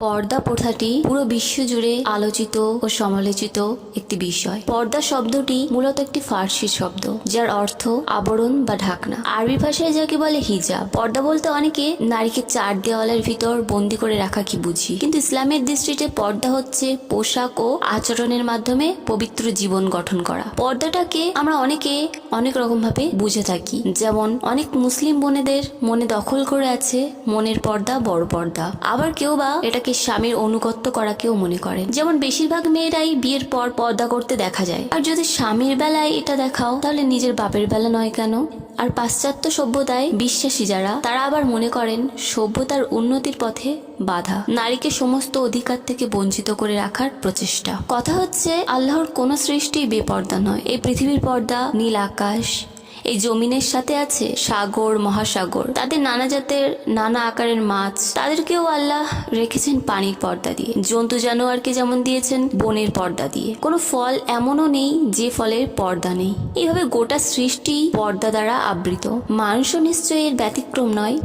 পর্দা প্রথাটি পুরো বিশ্ব জুড়ে আলোচিত ও সমালোচিত একটি বিষয়। পর্দা শব্দটি মূলত একটি ফার্সি শব্দ, যার অর্থ আবরণ বা ঢাকনা। আরবি ভাষায় যাকে বলে হিজাব। পর্দা বলতে অনেকে নারীকে চার দেওয়ালের ভিতর বন্দি করে রাখা কি বুঝি, কিন্তু ইসলামের দৃষ্টিতে পর্দা হচ্ছে পোশাক ও আচরণের মাধ্যমে পবিত্র জীবন গঠন করা। পর্দাটাকে আমরা অনেকে অনেক রকম ভাবে বুঝে থাকি, যেমন অনেক মুসলিম বোনেদের মনে দখল করে আছে মনের পর্দা বড় পর্দা। আবার কেউ বা এটাকে স্বামীর অনুগত্য করাকেও মনে করেন। যেমন বেশিরভাগ মেয়েরাই বিয়ের পর পর্দা করতে দেখা যায়। আর যদি স্বামীর বেলায় এটা দেখাও, তাহলে নিজের বাপের বেলা নয় কেন? আর পাশ্চাত্য সভ্যতায় বিশ্বাসী যারা, তারা আবার মনে করেন সভ্যতার উন্নতির পথে বাধা, নারীকে সমস্ত অধিকার থেকে বঞ্চিত করে রাখার প্রচেষ্টা। কথা হচ্ছে, আল্লাহর কোন সৃষ্টি বেপর্দা নয়। এই পৃথিবীর পর্দা নীল আকাশ, এই জমিনের সাথে আছে সাগর মহাসাগর, তাদের নানা জাতের নানা আকারের মাছ, তাদেরকেও আল্লাহ রেখেছেন পানির পর্দা দিয়ে। জন্তু জানোয়ারকে যেমন দিয়েছেন বনের পর্দা দিয়ে। কোনো ফল এমনও নেই যে ফলের পর্দা নেই। এইভাবে গোটা সৃষ্টি পর্দা দ্বারা আবৃত। মানুষও নিশ্চয়ই এর ব্যতিক্রম নয়।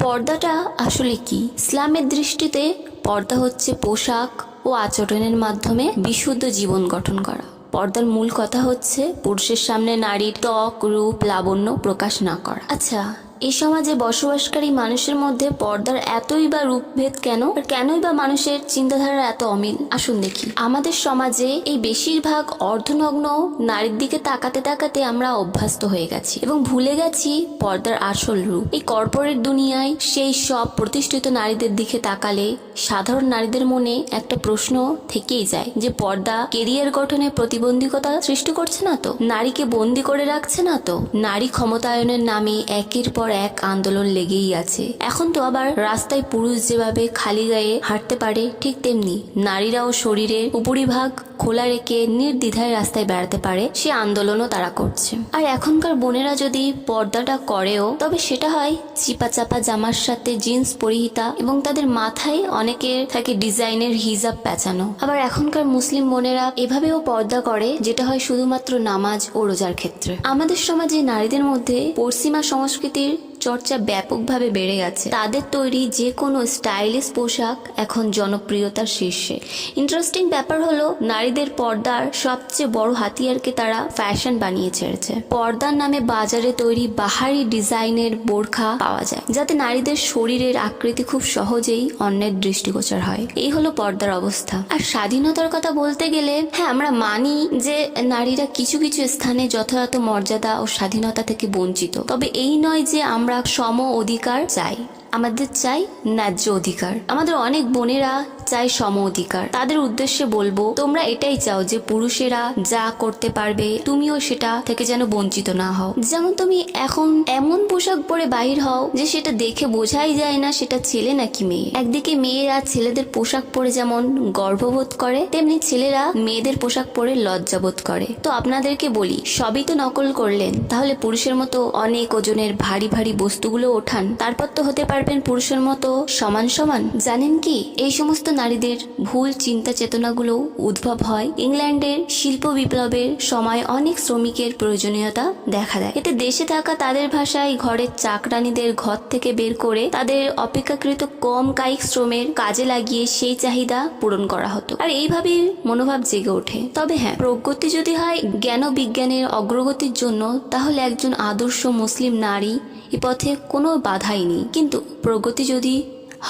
পর্দাটা আসলে কি? ইসলামের দৃষ্টিতে পর্দা হচ্ছে পোশাক ও আচরণের মাধ্যমে বিশুদ্ধ জীবন গঠন করা। পর্দার মূল কথা হচ্ছে পুরুষের সামনে নারীর ত্বক, রূপ, লাবণ্য প্রকাশ না করা। আচ্ছা, এই সমাজে বসবাসকারী মানুষের মধ্যে পর্দার এতই বা রূপভেদ কেন? আর কেনই বা মানুষের চিন্তাধারা এত অমিল? আসুন দেখি। আমাদের সমাজে এই বেশিরভাগ অর্ধনগ্ন নারীর দিকে তাকাতে তাকাতে আমরা অভ্যস্ত হয়ে গেছি এবং ভুলে গেছি পর্দার আসল রূপ। এই কর্পোরেট দুনিয়ায় সেই সব প্রতিষ্ঠিত নারীদের দিকে তাকালে সাধারণ নারীদের মনে একটা প্রশ্ন থেকেই যায় যে পর্দা কেরিয়ার গঠনে প্রতিবন্ধকতা সৃষ্টি করছে না তো? নারীকে বন্দি করে রাখছে না তো? নারী ক্ষমতায়নের নামে একের পর এক আন্দোলন লেগেই আছে। এখন তো আবার রাস্তায় পুরুষ যেভাবে খালি গায়ে হাঁটতে পারে, ঠিক তেমনি নারীরাও শরীরের উপরিভাগ খোলা রেখে নির্দ্বিধায় রাস্তায় বেড়াতে পারে, সে আন্দোলনও তারা করছে। আর এখনকার বোনেরা যদি পর্দাটা করেও, তবে সেটা হয় চিপা চাপা জামার সাথে জিন্স পরিহিতা এবং তাদের মাথায় অনেকের থাকে ডিজাইনের হিজাব পেঁচানো। আবার এখনকার মুসলিম বোনেরা এভাবেও পর্দা করে, যেটা হয় শুধুমাত্র নামাজ ও রোজার ক্ষেত্রে। আমাদের সমাজে নারীদের মধ্যে পশ্চিমা সংস্কৃতির চর্চা ব্যাপকভাবে বেড়ে গেছে। তাদের তৈরি যে কোনো স্টাইলিশ পোশাক এখন জনপ্রিয়তার শীর্ষে। ইন্টারেস্টিং ব্যাপার হলো, নারীদের পর্দার সবচেয়ে বড় হাতিয়ারকে তারা ফ্যাশন বানিয়ে ছেড়েছে। পর্দার নামে বাজারে তৈরি বাহারি ডিজাইনের বোরখা পাওয়া যায়, যাতে নারীদের শরীরের আকৃতি খুব সহজেই অন্যের দৃষ্টিগোচর হয়। এই হলো পর্দার অবস্থা। আর স্বাধীনতার কথা বলতে গেলে, হ্যাঁ, আমরা মানি যে নারীরা কিছু কিছু স্থানে যথাযথ মর্যাদা ও স্বাধীনতা থেকে বঞ্চিত। তবে এই নয় যে আমরা সম অধিকার চাই। আমাদের চাই ন্যায্য অধিকার। আমাদের অনেক বোনেরা চাই সম অধিকার। তাদের উদ্দেশ্যে বলবো, তোমরা এটাই চাও যে পুরুষেরা যা করতে পারবে তুমিও সেটা থেকে যেন বঞ্চিত না হও। যেমন তুমি এখন এমন পোশাক পরে বাহির হও যে সেটা দেখে বোঝাই যায় না সেটা ছেলে নাকি মেয়ে। একদিকে মেয়েরা ছেলেদের পোশাক পরে যেমন গর্ববোধ করে, তেমনি ছেলেরা মেয়েদের পোশাক পরে লজ্জাবোধ করে। তো আপনাদেরকে বলি, সবই তো নকল করলেন, তাহলে পুরুষের মতো অনেক ওজনের ভারী ভারী বস্তুগুলো ওঠান, তারপর তো হতে পারবেন পুরুষের মতো সমান সমান। জানেন কি, এই সমস্ত নারীদের ভুল চিন্তা চেতনাগুলো উদ্ভব হয় ইংল্যান্ডের শিল্প বিপ্লবের সময় অনেক শ্রমিকের প্রয়োজনীয়তা দেখা দেয়। এতে দেশে থাকা তাদের ভাষায় ঘরের চাকরানীদের ঘর থেকে বের করে তাদের অপেক্ষাকৃত কম কায়িক শ্রমের কাজে লাগিয়ে সেই চাহিদা পূরণ করা হতো। আর এইভাবেই মনোভাব জেগে ওঠে। তবে হ্যাঁ, প্রগতি যদি হয় জ্ঞান ও বিজ্ঞানের অগ্রগতির জন্য, তাহলে একজন আদর্শ মুসলিম নারী এ পথে কোনো বাধাই নেই। কিন্তু প্রগতি যদি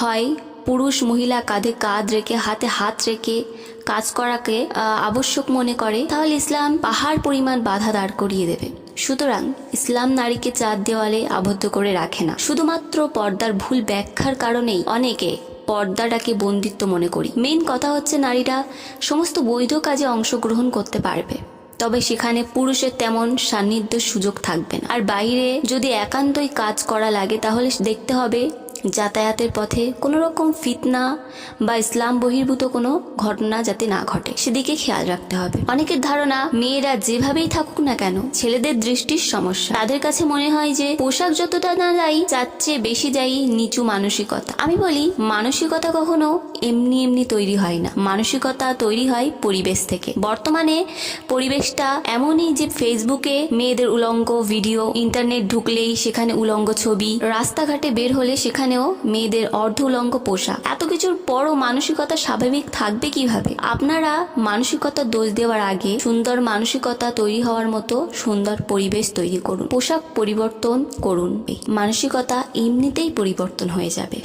হয় পুরুষ মহিলা কাঁধে কাঁধ রেখে হাতে হাত রেখে কাজ করাকে আবশ্যক মনে করে, তাহলে ইসলাম পাহাড় পরিমাণ বাধা দাঁড় করিয়ে দেবে। সুতরাং ইসলাম নারীকে চার দেওয়ালে আবদ্ধ করে রাখে না। শুধুমাত্র পর্দার ভুল ব্যাখ্যার কারণেই অনেকে পর্দাটাকে বন্দিত্ব মনে করি। মেইন কথা হচ্ছে, নারীরা সমস্ত বৈধ কাজে অংশগ্রহণ করতে পারবে, তবে সেখানে পুরুষের তেমন সান্নিধ্যের সুযোগ থাকবে না। আর বাইরে যদি একান্তই কাজ করা লাগে, তাহলে দেখতে হবে যাতায়াতের পথে কোনো রকম ফিতনা বা ইসলাম বহির্ভূত কোনো ঘটনা যাতে না ঘটে, সেদিকে খেয়াল রাখতে হবে। অনেকের ধারণা মেয়েরা যেভাবেই থাকুক না কেন ছেলেদের দৃষ্টির সমস্যা। তাদের কাছে মনে হয় যে পোশাক যতটা না যাই, তার চেয়ে বেশি যাই নিচু মানসিকতা। আমি বলি, মানসিকতা কখনো এমনি এমনি তৈরি হয় না। মানসিকতা তৈরি হয় পরিবেশ থেকে। বর্তমানে পরিবেশটা এমনই যে ফেসবুকে মেয়েদের উলঙ্গ ভিডিও, ইন্টারনেট ঢুকলেই সেখানে উলঙ্গ ছবি, রাস্তাঘাটে বের হলে সেখানে সেখানেও মেয়েদের অর্ধ উলঙ্গ পোশাক। এত কিছুর পরও মানসিকতা স্বাভাবিক থাকবে কিভাবে? আপনারা মানসিকতা দোষ দেওয়ার আগে সুন্দর মানসিকতা তৈরি হওয়ার মতো সুন্দর পরিবেশ তৈরি করুন। পোশাক পরিবর্তন করুন, মানসিকতা এমনিতেই পরিবর্তন হয়ে যাবে।